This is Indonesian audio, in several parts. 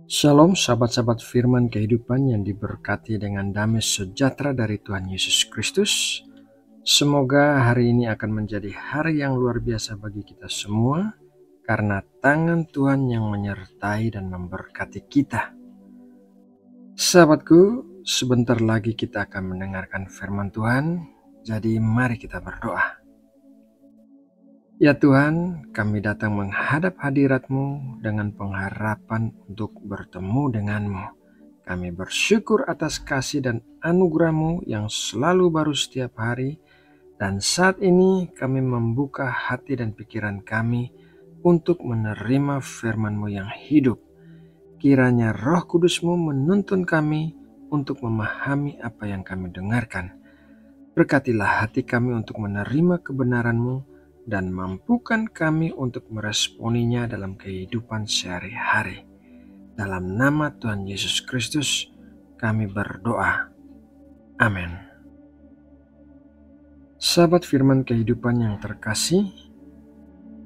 Shalom sahabat-sahabat firman kehidupan yang diberkati dengan damai sejahtera dari Tuhan Yesus Kristus. Semoga hari ini akan menjadi hari yang luar biasa bagi kita semua, karena tangan Tuhan yang menyertai dan memberkati kita. Sahabatku, sebentar lagi kita akan mendengarkan firman Tuhan, jadi mari kita berdoa. Ya Tuhan, kami datang menghadap hadirat-Mu dengan pengharapan untuk bertemu dengan-Mu. Kami bersyukur atas kasih dan anugerah-Mu yang selalu baru setiap hari, dan saat ini kami membuka hati dan pikiran kami untuk menerima firman-Mu yang hidup. Kiranya Roh Kudus-Mu menuntun kami untuk memahami apa yang kami dengarkan. Berkatilah hati kami untuk menerima kebenaran-Mu, dan mampukan kami untuk meresponinya dalam kehidupan sehari-hari. Dalam nama Tuhan Yesus Kristus kami berdoa. Amin. Sahabat firman kehidupan yang terkasih,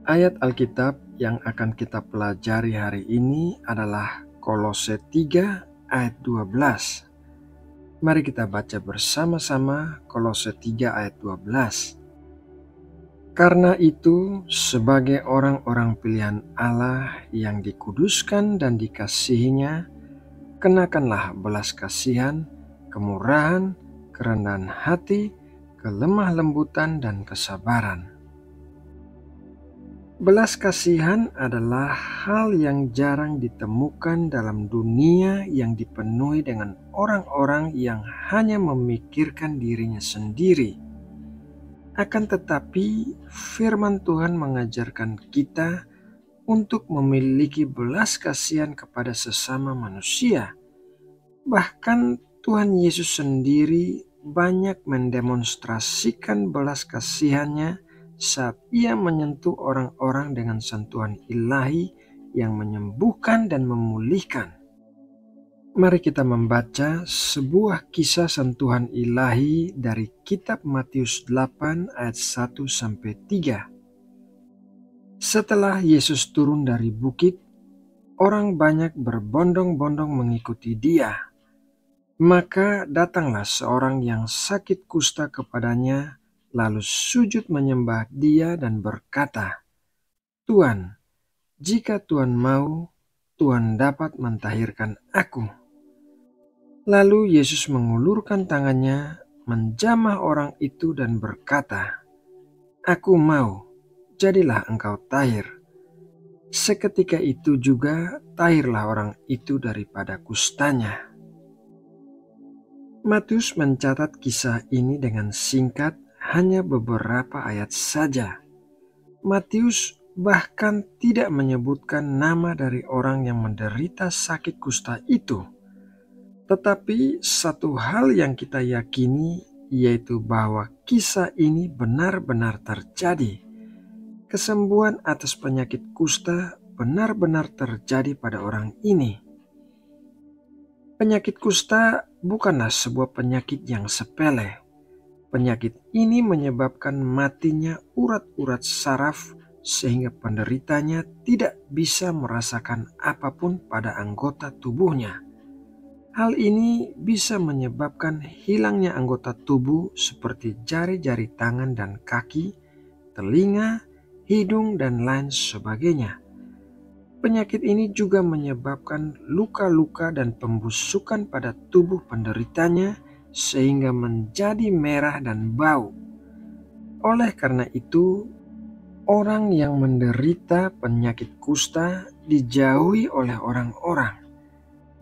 ayat Alkitab yang akan kita pelajari hari ini adalah Kolose 3 ayat 12. Mari kita baca bersama-sama Kolose 3 ayat 12. Karena itu, sebagai orang-orang pilihan Allah yang dikuduskan dan dikasihinya, kenakanlah belas kasihan, kemurahan, kerendahan hati, kelemah lembutan, dan kesabaran. Belas kasihan adalah hal yang jarang ditemukan dalam dunia yang dipenuhi dengan orang-orang yang hanya memikirkan dirinya sendiri. Akan tetapi, firman Tuhan mengajarkan kita untuk memiliki belas kasihan kepada sesama manusia. Bahkan Tuhan Yesus sendiri banyak mendemonstrasikan belas kasihannya saat Ia menyentuh orang-orang dengan sentuhan ilahi yang menyembuhkan dan memulihkan. Mari kita membaca sebuah kisah sentuhan ilahi dari kitab Matius 8 ayat 1-3. Setelah Yesus turun dari bukit, orang banyak berbondong-bondong mengikuti Dia. Maka datanglah seorang yang sakit kusta kepadanya, lalu sujud menyembah Dia dan berkata, "Tuan, jika Tuan mau, Tuan dapat mentahirkan aku." Lalu Yesus mengulurkan tangannya, menjamah orang itu dan berkata, "Aku mau, jadilah engkau tahir." Seketika itu juga tahirlah orang itu daripada kustanya. Matius mencatat kisah ini dengan singkat, hanya beberapa ayat saja. Matius bahkan tidak menyebutkan nama dari orang yang menderita sakit kusta itu. Tetapi satu hal yang kita yakini, yaitu bahwa kisah ini benar-benar terjadi. Kesembuhan atas penyakit kusta benar-benar terjadi pada orang ini. Penyakit kusta bukanlah sebuah penyakit yang sepele. Penyakit ini menyebabkan matinya urat-urat saraf sehingga penderitanya tidak bisa merasakan apapun pada anggota tubuhnya. Hal ini bisa menyebabkan hilangnya anggota tubuh seperti jari-jari tangan dan kaki, telinga, hidung, dan lain sebagainya. Penyakit ini juga menyebabkan luka-luka dan pembusukan pada tubuh penderitanya sehingga menjadi merah dan bau. Oleh karena itu, orang yang menderita penyakit kusta dijauhi oleh orang-orang.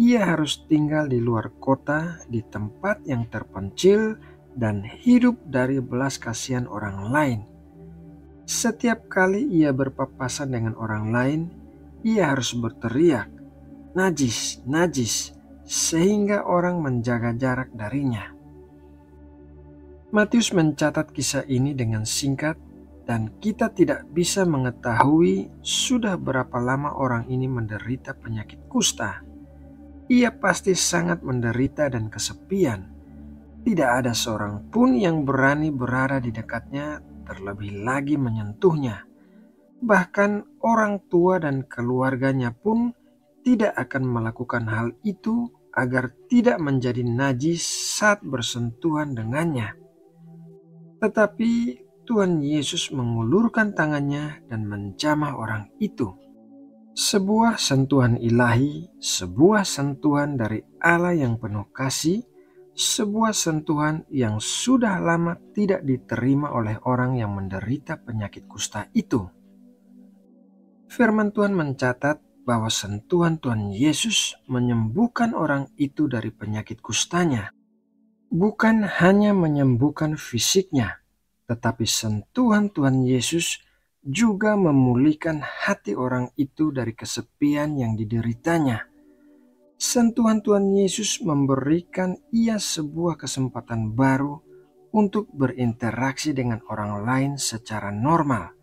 Ia harus tinggal di luar kota, di tempat yang terpencil, dan hidup dari belas kasihan orang lain. Setiap kali ia berpapasan dengan orang lain, ia harus berteriak, "Najis, najis," sehingga orang menjaga jarak darinya. Matius mencatat kisah ini dengan singkat, dan kita tidak bisa mengetahui sudah berapa lama orang ini menderita penyakit kusta. Ia pasti sangat menderita dan kesepian. Tidak ada seorang pun yang berani berada di dekatnya, terlebih lagi menyentuhnya. Bahkan orang tua dan keluarganya pun tidak akan melakukan hal itu agar tidak menjadi najis saat bersentuhan dengannya. Tetapi Tuhan Yesus mengulurkan tangannya dan menjamah orang itu. Sebuah sentuhan ilahi, sebuah sentuhan dari Allah yang penuh kasih, sebuah sentuhan yang sudah lama tidak diterima oleh orang yang menderita penyakit kusta itu. Firman Tuhan mencatat bahwa sentuhan Tuhan Yesus menyembuhkan orang itu dari penyakit kustanya. Bukan hanya menyembuhkan fisiknya, tetapi sentuhan Tuhan Yesus juga memulihkan hati orang itu dari kesepian yang dideritanya. Sentuhan Tuhan Yesus memberikan ia sebuah kesempatan baru untuk berinteraksi dengan orang lain secara normal.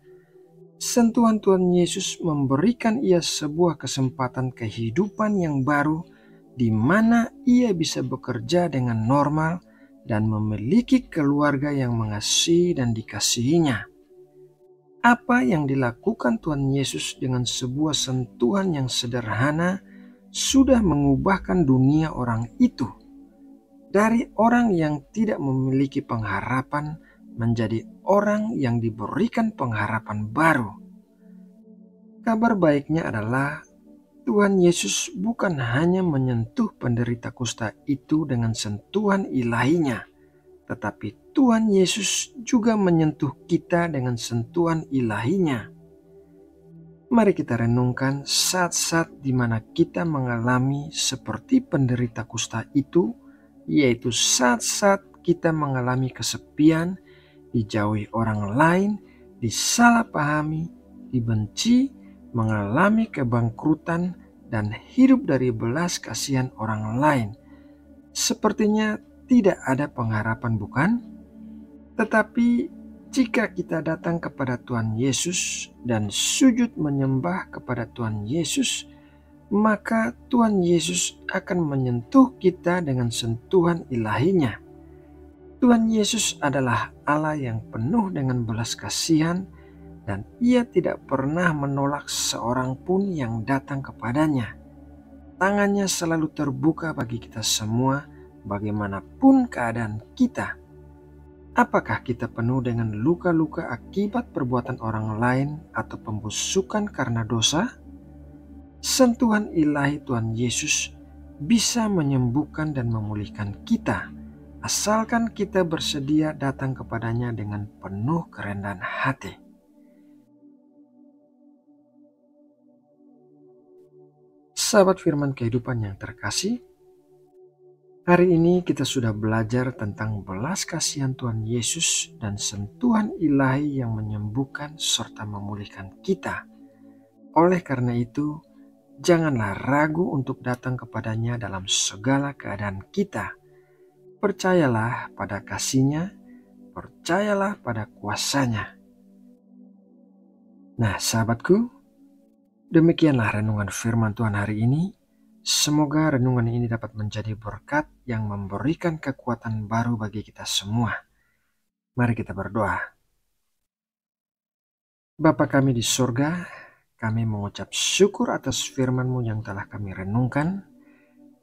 Sentuhan Tuhan Yesus memberikan ia sebuah kesempatan kehidupan yang baru di mana ia bisa bekerja dengan normal dan memiliki keluarga yang mengasihi dan dikasihinya. Apa yang dilakukan Tuhan Yesus dengan sebuah sentuhan yang sederhana sudah mengubahkan dunia orang itu. Dari orang yang tidak memiliki pengharapan menjadi orang yang diberikan pengharapan baru. Kabar baiknya adalah Tuhan Yesus bukan hanya menyentuh penderita kusta itu dengan sentuhan ilahinya, tetapi Tuhan Yesus juga menyentuh kita dengan sentuhan ilahinya. Mari kita renungkan saat-saat di mana kita mengalami seperti penderita kusta itu, yaitu saat-saat kita mengalami kesepian, dijauhi orang lain, disalahpahami, dibenci, mengalami kebangkrutan, dan hidup dari belas kasihan orang lain. Sepertinya tidak ada pengharapan, bukan? Tetapi jika kita datang kepada Tuhan Yesus dan sujud menyembah kepada Tuhan Yesus, maka Tuhan Yesus akan menyentuh kita dengan sentuhan ilahinya. Tuhan Yesus adalah Allah yang penuh dengan belas kasihan, dan ia tidak pernah menolak seorang pun yang datang kepadanya. Tangannya selalu terbuka bagi kita semua, bagaimanapun keadaan kita. Apakah kita penuh dengan luka-luka akibat perbuatan orang lain atau pembusukan karena dosa? Sentuhan ilahi Tuhan Yesus bisa menyembuhkan dan memulihkan kita, asalkan kita bersedia datang kepadanya dengan penuh kerendahan hati. Sahabat firman kehidupan yang terkasih, hari ini kita sudah belajar tentang belas kasihan Tuhan Yesus dan sentuhan ilahi yang menyembuhkan serta memulihkan kita. Oleh karena itu, janganlah ragu untuk datang kepadanya dalam segala keadaan kita. Percayalah pada kasih-Nya, percayalah pada kuasa-Nya. Nah, sahabatku, demikianlah renungan firman Tuhan hari ini. Semoga renungan ini dapat menjadi berkat yang memberikan kekuatan baru bagi kita semua. Mari kita berdoa. Bapa kami di surga, kami mengucap syukur atas firman-Mu yang telah kami renungkan.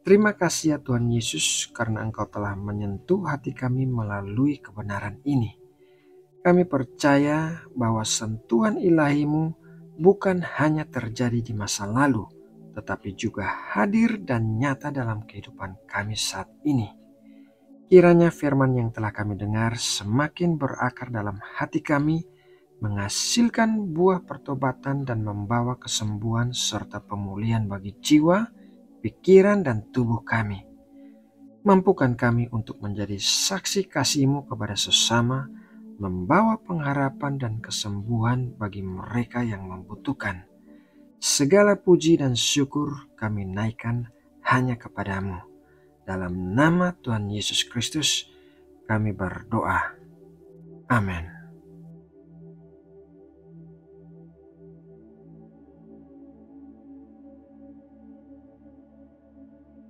Terima kasih ya Tuhan Yesus, karena Engkau telah menyentuh hati kami melalui kebenaran ini. Kami percaya bahwa sentuhan ilahi-Mu bukan hanya terjadi di masa lalu, tetapi juga hadir dan nyata dalam kehidupan kami saat ini. Kiranya firman yang telah kami dengar semakin berakar dalam hati kami, menghasilkan buah pertobatan dan membawa kesembuhan serta pemulihan bagi jiwa, pikiran, dan tubuh kami. Mampukan kami untuk menjadi saksi kasih-Mu kepada sesama, membawa pengharapan dan kesembuhan bagi mereka yang membutuhkan. Segala puji dan syukur kami naikkan hanya kepadamu. Dalam nama Tuhan Yesus Kristus kami berdoa. Amin.